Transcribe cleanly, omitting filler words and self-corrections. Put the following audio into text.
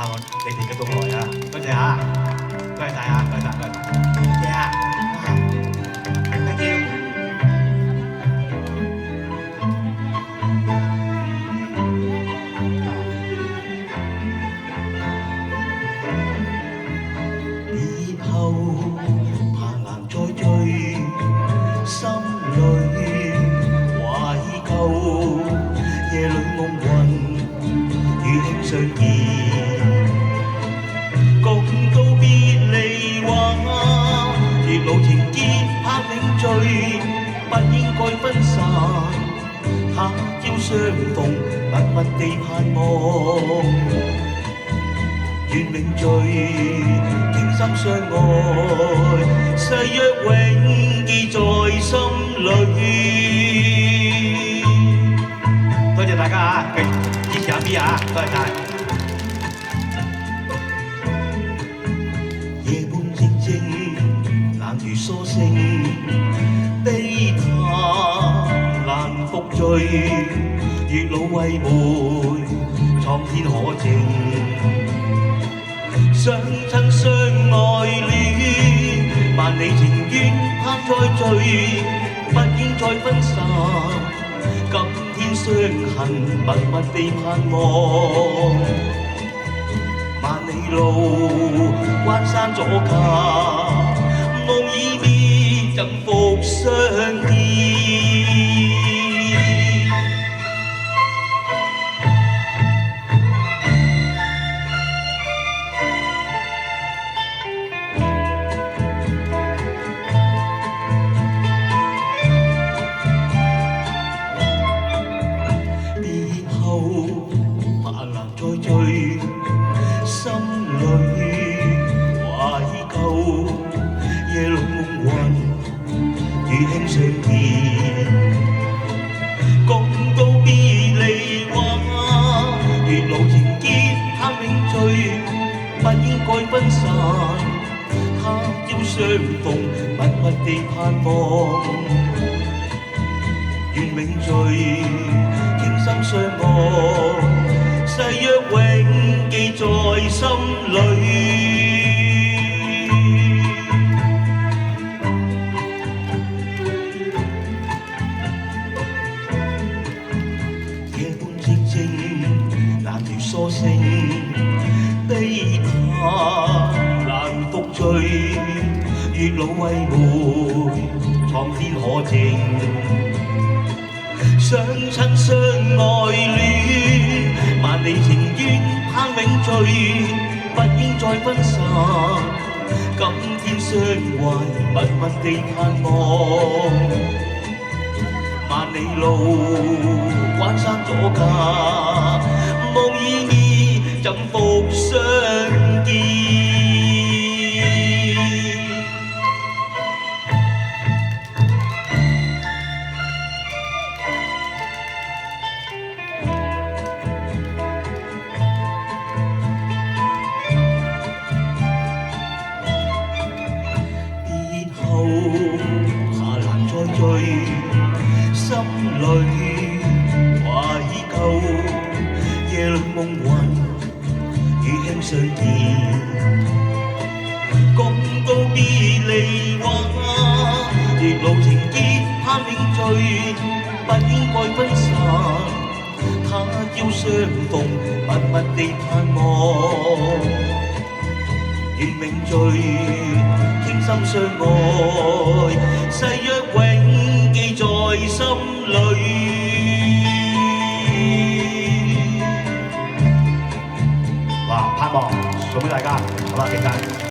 盼望你哋嘅到來啊！多謝嚇，多謝晒嚇，多謝晒，多謝晒，多謝啊！Thank you。以後怕難再聚，心裏懷舊，夜裏夢魂與卿相見，共告別離話，月老情結盼永聚，不應該分散，他朝相逢，密密地盼望。願永聚，傾心相愛，誓約永記在心裏。多謝大家啊，繼續支持阿 B 啊，多謝晒。夜半靜靜，冷如疏聲，悲嘆難復聚，月老為媒，蒼天可證。相親相愛戀，萬里情緣盼再聚，不應再分散。今天相恨，密密地盼望。萬里路，關山阻隔，夢已滅，怎復相見？怕難再聚，心裏懷舊，夜裏夢魂與卿相見，共告別離話，月老情結盼永聚，不應該分散，他朝相逢，密密地盼望。願永聚，傾心相愛，誓約永記在心裏。夜半靜靜，冷如疏聲，悲嘆難復聚，月老為媒，蒼天可證。相親相愛戀，萬里情緣盼永聚，不應再分散。今天相懷，密密地盼望。萬里路，關山阻隔，夢已滅，怎復相見？怕難再聚，心裏懷舊，夜裏夢魂與卿相見，共告別離話，月老情結盼永聚，不應該分散，他朝相逢，密密地盼望。願永聚，傾心相愛，誓約永記在心裏。哇！盼望送俾大家，好啦，期待。